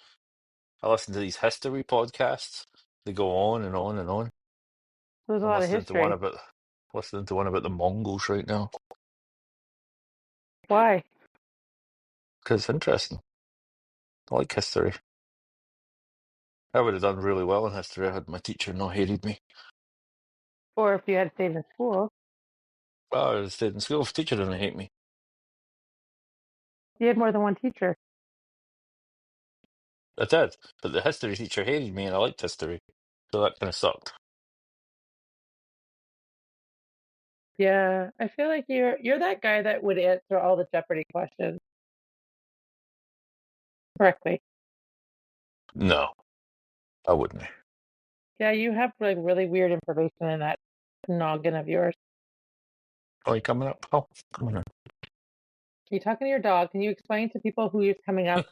I listen to these history podcasts. They go on and on and on. There's a I'm lot of history. listening to one about the Mongols right now Why? because it's interesting. I like history. I would have done really well in history had my teacher not hated me. Or if you had stayed in school, Well, I would have stayed in school if the teacher didn't hate me. you had more than one teacher. I did, but the history teacher hated me and I liked history, so that kind of sucked. Yeah, I feel like you're that guy that would answer all the Jeopardy questions correctly. No, I wouldn't. Yeah, you have really weird information in that noggin of yours. Are you coming up? Oh, come on You talking to your dog? Can you explain to people who is coming up?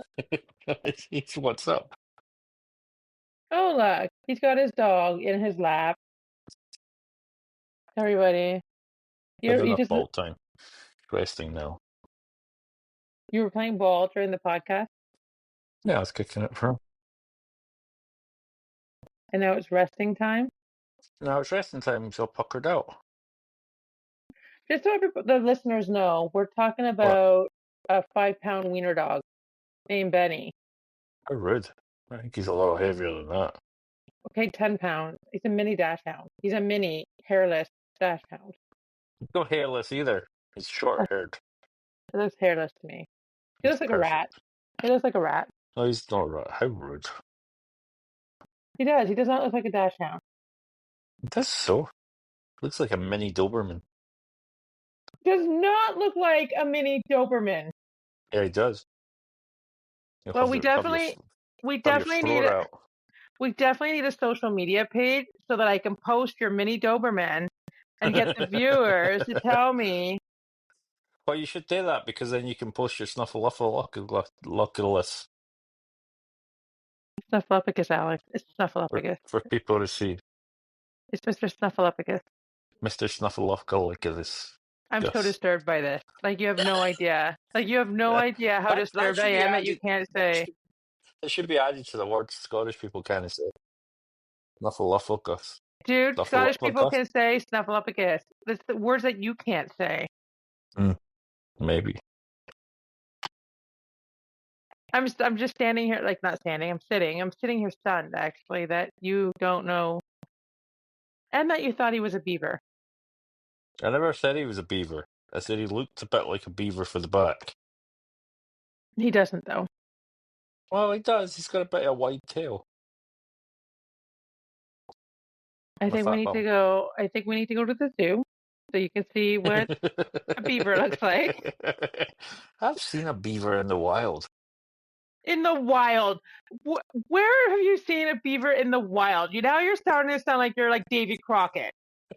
What's up? Oh, look, he's got his dog in his lap. Everybody, Had you enough just ball time. Resting now. you were playing ball during the podcast, Yeah, I was kicking it for him. and now it's resting time. Now it's resting time. He's all puckered out. Just so the listeners know, we're talking What? about a 5-pound wiener dog named Benny. How rude. I think he's a little heavier than that. Okay, 10 pounds. He's a mini dash hound. He's a mini hairless dash hound. He's not hairless either. He's short haired. He looks hairless to me. He He's looks like a rat. perfect. He looks like a rat. No, he's not right. How rude. He does. He does not look like a dachshund. It does so. Looks like a mini Doberman. Does not look like a mini Doberman. Yeah, he does. You'll Well, have we to definitely, we have your definitely need throat a, out. we definitely need a social media page so that I can post your mini Doberman and get the viewers to tell me. Well, you should do that because then you can post your Snuffleupagus Snuffleupagus, Alex. It's Snuffleupagus. for people to see. It's Mr. Snuffleupagus. Mr. Snuffleupagus. I'm so Gus. disturbed by this. Like, you have no idea. Like, you have no idea how That disturbed I should be am that you added. can't say. It should be added to the words Scottish people kind say. Snuffleupagus. Dude, Scottish people Snuffleupagus? can say Snuffleupagus. It's the words that you can't say. Maybe. I'm just standing here, like, not standing. I'm sitting. I'm sitting here stunned, actually, that you don't know, and that you thought he was a beaver. I never said he was a beaver. I said he looked a bit like a beaver for the back. He doesn't, though. Well, he does. He's got a bit of a wide tail. I And a think we fat need to bum. go. I think we need to go to the zoo so you can see what a beaver looks like I've seen a beaver in the wild. in the wild. Where have you seen a beaver in the wild? Now you're starting to sound like you're like Davy Crockett.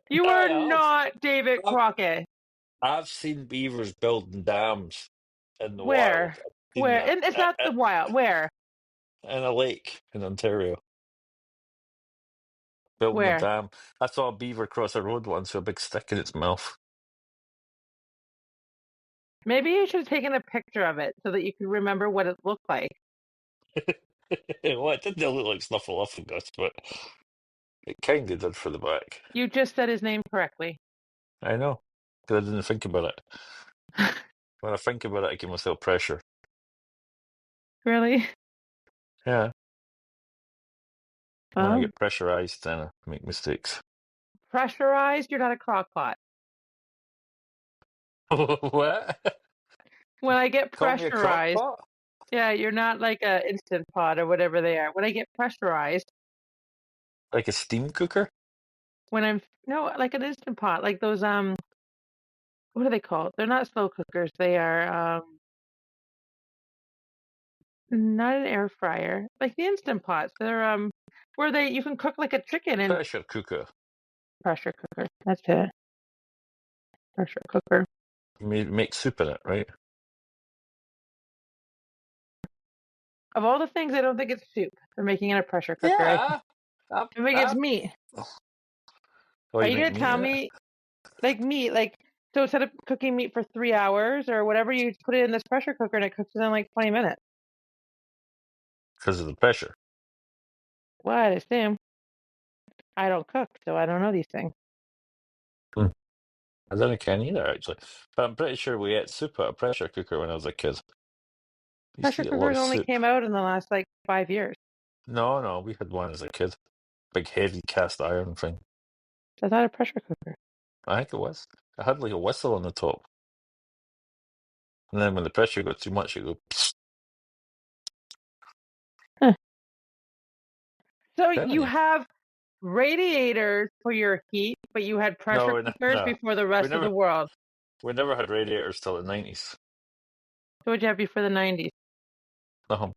You I are have. not David Crockett. I've seen beavers building dams in the wild. Where? I've seen Where? that And it's not the wild. Where? in a lake in Ontario, building a Where? dam. I saw a beaver cross a road once with a big stick in its mouth. Maybe you should have taken a picture of it so that you could remember what it looked like. Well, it didn't look like Snuffleupagus, but it kind of did for the back. You just said his name correctly. I know, because I didn't think about it. When I think about it, I give myself pressure. Really? Yeah. When I Oh. get pressurized, then I make mistakes. Pressurized? You're not a crock pot. What? When I get Call me a crock pressurized, pot? yeah, you're not like a Instant Pot or whatever they are. When I get pressurized, Like a steam cooker? when I'm no, like an Instant Pot, like those what are they called? They're not slow cookers. They are not an air fryer. Like the Instant Pots. They're where they you can cook like a chicken in Pressure cooker. pressure cooker. That's it. Pressure cooker. You make soup in it, right? Of all the things, I don't think it's soup. They're making it a pressure cooker. Yeah. I think it's meat. Oh, Are you you make gonna meat tell in it? me like meat, like so instead of cooking meat for 3 hours or whatever, you put it in this pressure cooker and it cooks it in like 20 minutes? Because of the pressure. Well, I assume. I don't cook, so I don't know these things. I don't can either, actually. But I'm pretty sure we ate soup out of a pressure cooker when I was a kid. We used to Pressure eat a lot cookers of only soup. came out in the last like 5 years. No, we had one as a kid. Big, heavy cast iron thing. Is that a pressure cooker? I think it was. It had like a whistle on the top. And then when the pressure got too much, it go. Psst. Huh. So you You. have radiators for your heat, but you had pressure cookers No. before the We rest of never, the world. we never had radiators till the 90s. So what'd you have before the 90s? No.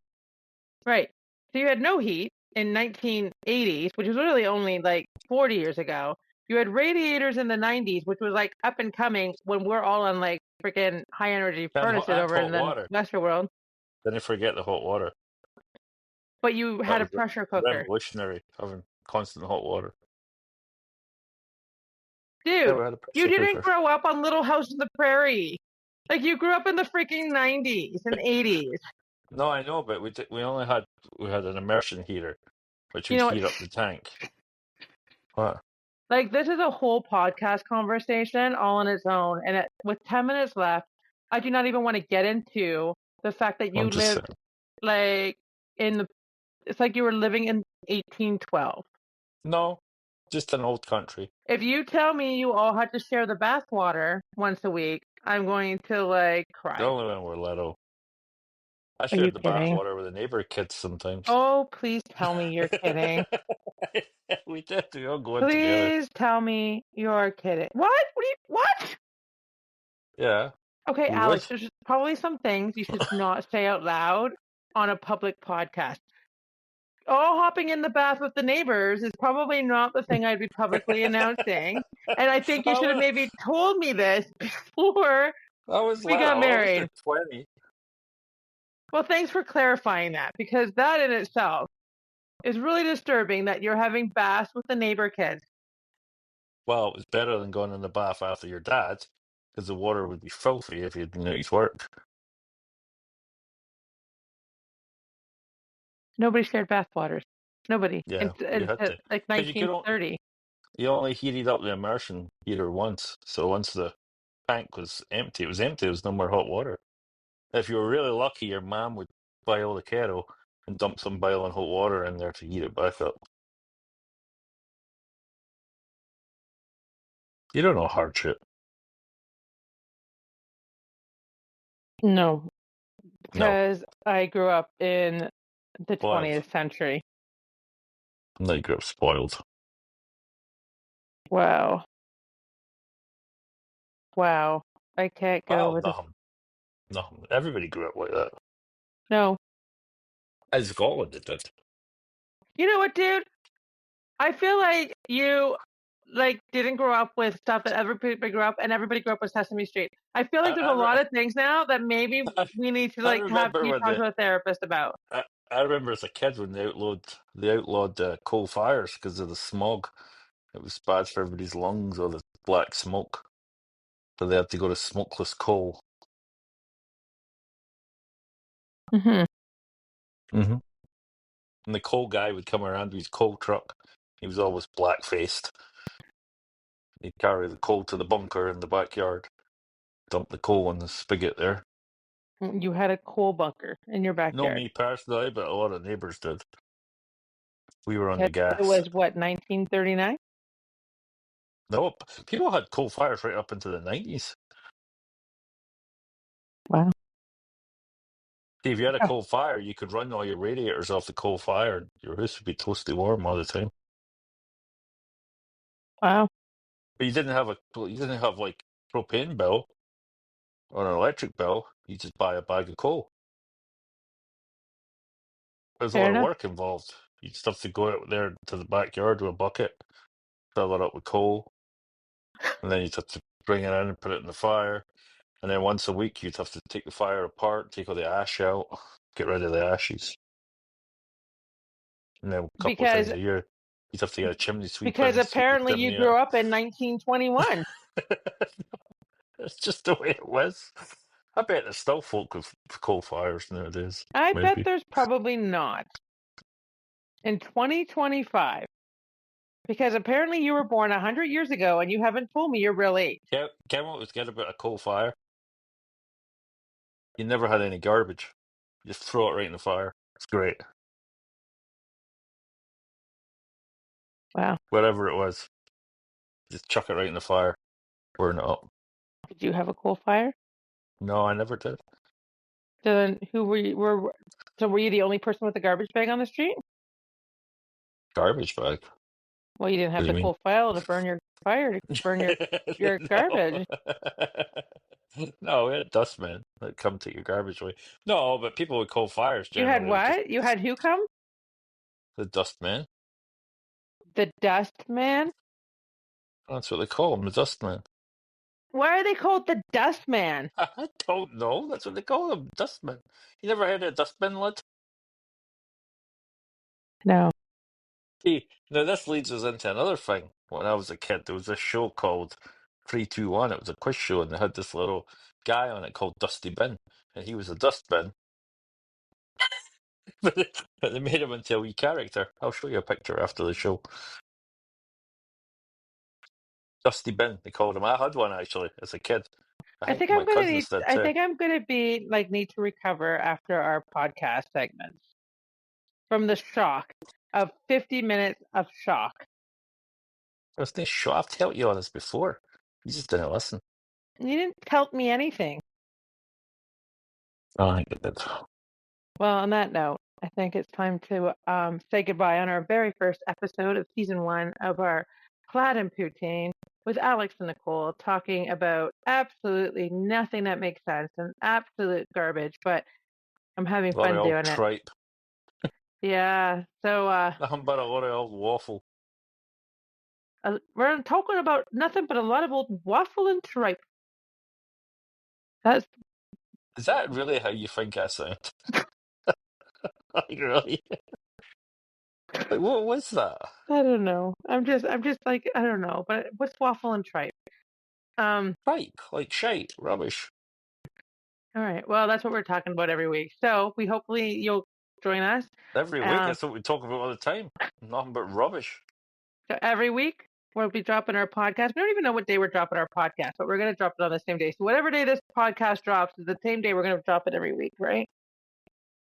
Right. So you had no heat in 1980s, which was really only like 40 years ago. You had radiators in the 90s, which was like up and coming when we're all on like freaking high energy furnaces And over in hot the water. Western world. Then you forget the hot water. But you That had a was pressure cooker. revolutionary, having constant hot water. Dude, Never had a you pressure didn't cooker. grow up on Little House on the Prairie. Like you grew up in the freaking 90s and 80s. No, I know, but we had an immersion heater, which You would know what? heat up the tank. What? Like this is a whole podcast conversation all on its own. And with 10 minutes left, I do not even want to get into the fact that you I'm just lived saying. like it's like you were living in 1812. No, just an old country. If you tell me you all had to share the bathwater once a week, I'm going to like cry. Only when we're little. I Are you shared the kidding? bathwater with the neighbor kids sometimes. Oh, please tell me you're kidding. We did. We all go in together. Please tell me you're kidding. What? What? Yeah, Okay, we Alex, would. there's probably some things you should not say out loud on a public podcast. Oh, hopping in the bath with the neighbors is probably not the thing I'd be publicly announcing. And I think you I should have was, maybe told me this before I was we got little. I was married. like 20. Well, thanks for clarifying that, because that in itself is really disturbing that you're having baths with the neighbor kids. Well, it was better than going in the bath after your dad, because the water would be filthy if you'd been out his work. Nobody shared bath waters. Nobody. Yeah, you had to. Like Because you could only, 1930. you only heated up the immersion heater once. So once the tank was empty, it was empty. There was no more hot water. If you were really lucky, your mom would boil the kettle and dump some boiling hot water in there to heat it back up. You don't know hardship. No, No, because I grew up in the spoiled. 20th century. No, you grew up spoiled. Wow. Wow. I can't get Oh, over this. nothing. Nothing. Everybody grew up like that. No. As Scotland, it did. You know what, dude? I feel like you didn't grow up with stuff that everybody grew up and everybody grew up with Sesame Street. I feel like there's a lot of things now that maybe we need to I have remember you when talk to a therapist about. I remember as a kid when they outlawed coal fires because of the smog. It was bad for everybody's lungs or the black smoke, so they had to go to smokeless coal. Hmm. Mm-hmm. And the coal guy would come around with his coal truck. He was always black faced. He'd carry the coal to the bunker in the backyard, dump the coal in the spigot there. You had a coal bunker in your Not backyard. me personally, but a lot of neighbors did. We were on the It gas. was what, 1939? No, people had coal fires right up into the 90s. Wow. See, if you had a Oh, coal fire, you could run all your radiators off the coal fire, and your house would be toasty warm all the time. wow. But you didn't have like propane bill or an electric bill. You just buy a bag of coal. There's a Fair lot of enough. work involved. You just have to go out there to the backyard with a bucket, fill it up with coal, and then you'd have to bring it in and put it in the fire. And then once a week, you'd have to take the fire apart, take all the ash out, get rid of the ashes. And then a couple of Because times a year, you'd have to get a chimney sweeper because and sweep the apparently you chimney out. grew up in 1921. It's just the way it was. I bet there's still folk with coal fires nowadays. I bet Maybe. there's probably not in 2025. Because apparently you were born 100 years ago and you haven't told me your real age. Ken what was good about a coal fire? You never had any garbage. You just throw it right in the fire. It's great. Wow. Whatever it was, just chuck it right in the fire, burn it up. Did you have a coal fire? No, I never did. So then who were you so were you the only person with a garbage bag on the street? Garbage bag. Well, you didn't What have do you the mean? coal fire to burn your fire to burn your No. garbage. No, we had a dustman that come take your garbage away. No, but people with coal fires You had generally would just what? You had who come? the dustman. The dust man? That's what they call him, the dustman. Why are they called the dust man? I don't know. That's what they call him, dustman. You never heard of a dustman, lad? No. See, now this leads us into another thing. When I was a kid, there was a show called 321. It was a quiz show, and they had this little guy on it called Dusty Bin, and he was a dustbin. But they made him into a wee character. I'll show you a picture after the show. Dusty Bin, they called him. I had one actually as a kid. I I think think my I'm gonna cousins need did I too. think I'm gonna need to recover after our podcast segments from the shock of 50 minutes of shock. There's no show. I've told you all this before. You just didn't listen. You didn't tell me anything. Oh, I think it did. Well, on that note, I think it's time to say goodbye on our very first episode of season 1 of our Plaid and Poutine with Alex and Nicole talking about absolutely nothing that makes sense and absolute garbage, but I'm having A lot of fun old doing it. tripe. Yeah, so Nothing but a lot of old waffle. we're talking about nothing but a lot of old waffle and tripe. That's Is that really how you think I sound? Like, really? Like, what was that? I don't know. I'm just like I don't know, but what's waffle and tripe? Um, Tripe, like shite, rubbish. all right. Well, that's what we're talking about every week. So we hopefully you'll join us. Every week, Um, that's what we talk about all the time. Nothing but rubbish. so every week we'll be dropping our podcast. We don't even know what day we're dropping our podcast, but we're going to drop it on the same day. So whatever day this podcast drops is the same day we're going to drop it every week, right?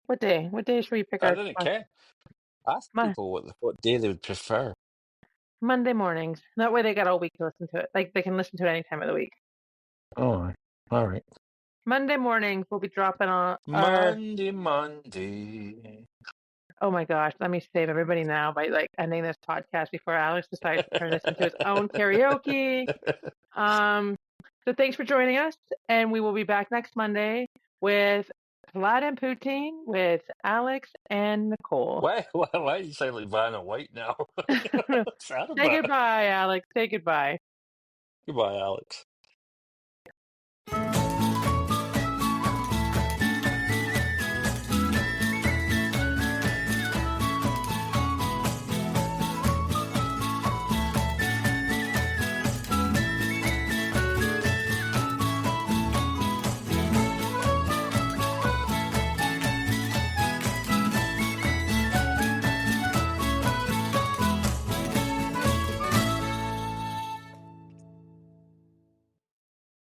What day? What day should we pick I our didn't care. Ask people what day they would prefer. Monday mornings? That way they got all week to listen to it. Like they can listen to it any time of the week. Oh, all right. Monday mornings we'll be dropping on our. Monday. Oh my gosh, let me save everybody now by like ending this podcast before Alex decides to turn this into his own karaoke. So thanks for joining us, and we will be back next Monday with Vlad and Poutine with Alex and Nicole. Why do you sound like Vanna White now? What's that Say about? goodbye, Alex. Say goodbye. Goodbye, Alex.